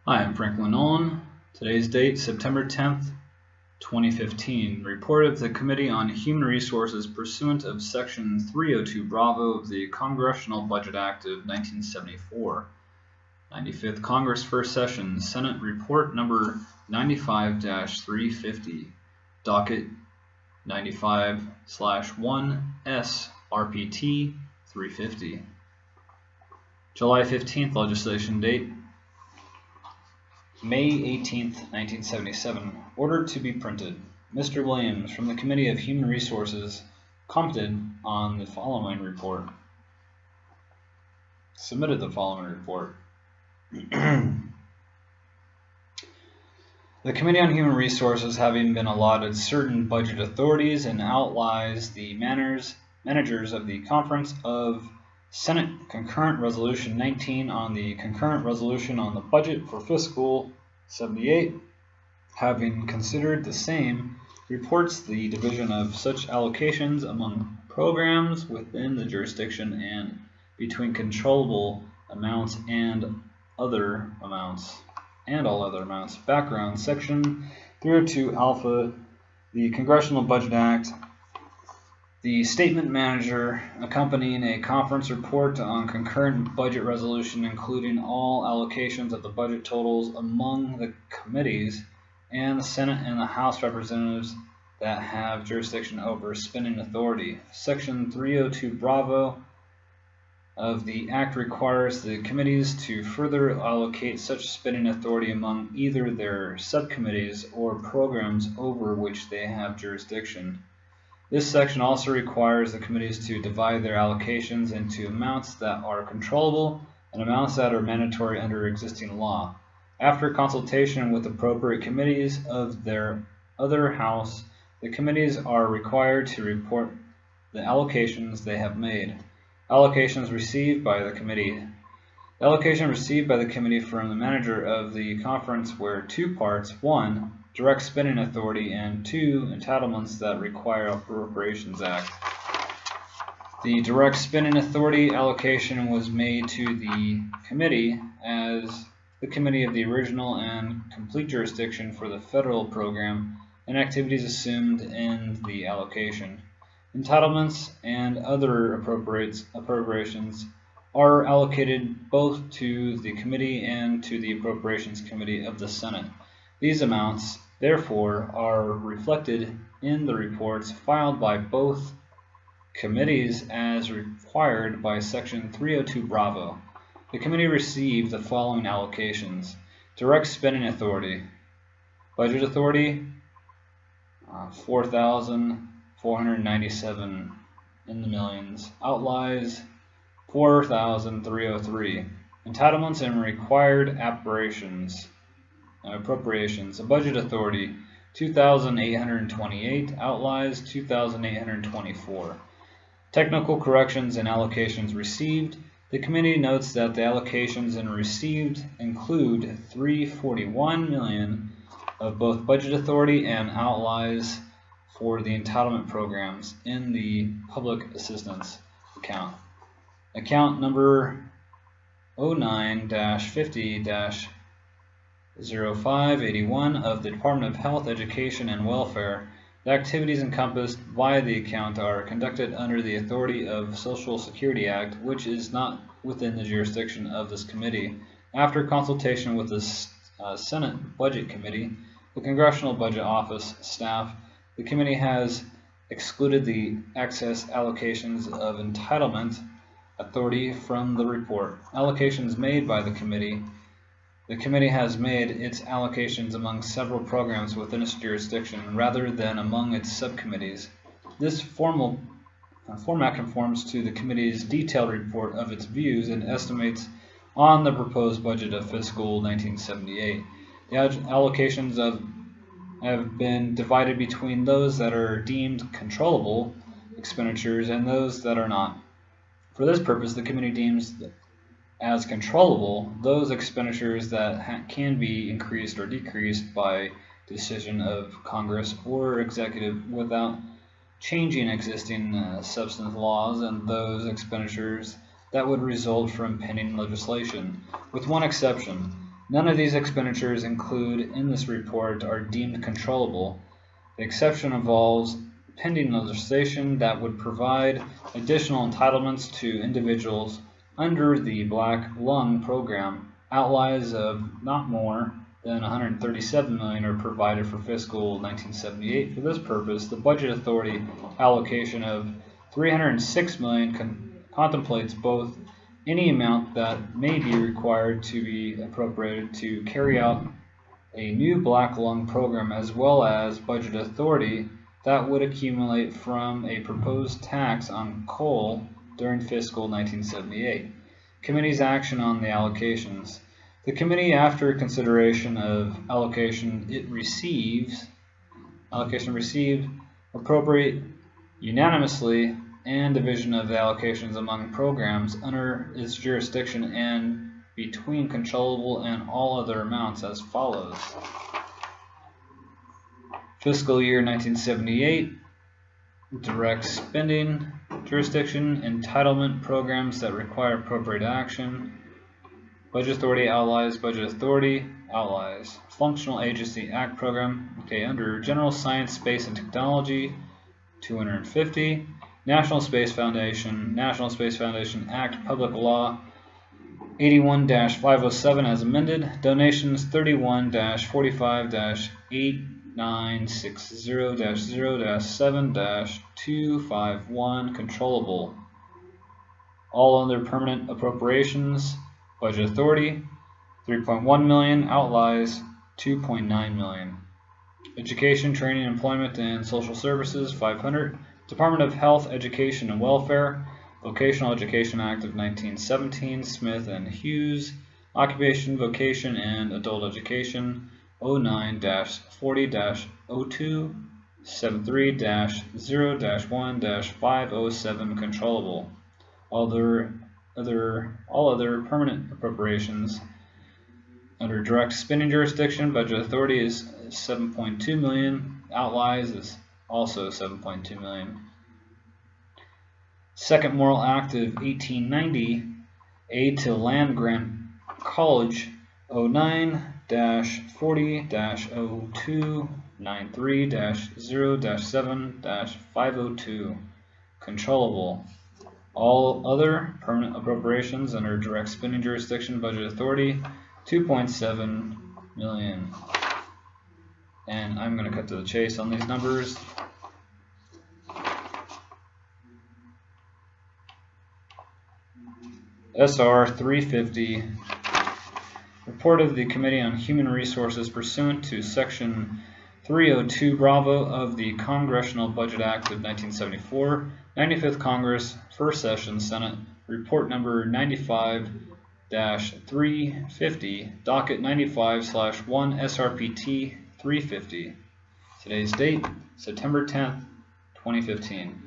Hi, I'm Franklin Nolan. Today's date, September 10th, 2015. Report of the Committee on Human Resources pursuant of Section 302 Bravo of the Congressional Budget Act of 1974. 95th Congress First Session, Senate Report Number 95-350, Docket 95/1S RPT 350. July 15th Legislation Date, May 18th, 1977. Order to be printed. Mr. Williams, from the Committee of Human Resources, commented on the following report. Submitted the following report. The Committee on Human Resources, having been allotted certain budget authorities, and outlines the managers of the Conference of Senate Concurrent Resolution 19 on the Concurrent Resolution on the Budget for Fiscal 78, having considered the same, reports the division of such allocations among programs within the jurisdiction and between controllable amounts and other amounts, and all other amounts. Background: Section 302 Alpha, the Congressional Budget Act. The statement manager accompanying a conference report on concurrent budget resolution, including all allocations of the budget totals among the committees and the Senate and the House representatives that have jurisdiction over spending authority. Section 302 Bravo of the Act requires the committees to further allocate such spending authority among either their subcommittees or programs over which they have jurisdiction. This section also requires the committees to divide their allocations into amounts that are controllable and amounts that are mandatory under existing law. After consultation with appropriate committees of their other house, the committees are required to report the allocations they have made. Allocations received by the committee. The allocation received by the committee from the manager of the conference were two parts: 1, direct spending authority, and 2, entitlements that require Appropriations Act. The direct spending authority allocation was made to the committee as the committee of the original and complete jurisdiction for the federal program and activities assumed in the allocation. Entitlements and other appropriations are allocated both to the committee and to the Appropriations Committee of the Senate. These amounts, therefore, are reflected in the reports filed by both committees as required by Section 302 Bravo. The committee received the following allocations: direct spending authority, budget authority, 4,497 in the millions, outlays 4,303, entitlements and required appropriations, a budget authority 2,828, outlays 2,824. Technical corrections and allocations received. The committee notes that the allocations and received include $341 million of both budget authority and outlays for the entitlement programs in the public assistance account. Account number 09-50-0581 of the Department of Health, Education, and Welfare. The activities encompassed by the account are conducted under the authority of Social Security Act, which is not within the jurisdiction of this committee. After consultation with the Senate Budget Committee, the Congressional Budget Office staff, the committee has excluded the excess allocations of entitlement authority from the report. Allocations made by the committee. The committee has made its allocations among several programs within its jurisdiction rather than among its subcommittees. This format conforms to the committee's detailed report of its views and estimates on the proposed budget of fiscal 1978. The allocations have been divided between those that are deemed controllable expenditures and those that are not. For this purpose, the committee deems as controllable those expenditures that can be increased or decreased by decision of Congress or executive without changing existing substantive laws, and those expenditures that would result from pending legislation, with one exception. None of these expenditures included in this report are deemed controllable. The exception involves pending legislation that would provide additional entitlements to individuals under the Black Lung Program. Outlays of not more than $137 million are provided for fiscal 1978. For this purpose, the Budget Authority allocation of $306 million contemplates both any amount that may be required to be appropriated to carry out a new Black Lung program, as well as budget authority that would accumulate from a proposed tax on coal during fiscal 1978. Committee's action on the allocations. The committee, after consideration of allocation received, appropriate unanimously, and division of the allocations among programs under its jurisdiction and between controllable and all other amounts as follows. Fiscal year 1978, direct spending jurisdiction, entitlement programs that require appropriate action, Budget Authority outlays, Budget Authority outlays, Functional Agency Act Program, okay, under General Science, Space and Technology, 250, National Space Foundation Act, Public Law 81-507 as amended, donations 31-45-8960-0-7-251, controllable. All other permanent appropriations, Budget Authority 3.1 million, outlays 2.9 million. Education, Training, Employment, and Social Services 500. Department of Health, Education, and Welfare, Vocational Education Act of 1917, Smith and Hughes, Occupation, Vocation, and Adult Education 09-40-02, 73-0-1-507, controllable. All other permanent appropriations under direct spending jurisdiction, Budget Authority is 7.2 million, outlays is also 7.2 million. Second Morrill Act of 1890, Aid to Land Grant College 09-40-02, 93-0-7-502, controllable. All other permanent appropriations under direct spending jurisdiction, Budget Authority 2.7 million. And I'm going to cut to the chase on these numbers. SR 350, report of the Committee on Human Resources pursuant to Section 302 Bravo of the Congressional Budget Act of 1974, 95th Congress, First Session, Senate, report number 95-350, docket 95/1 SRPT 350. Today's date, September 10th, 2015.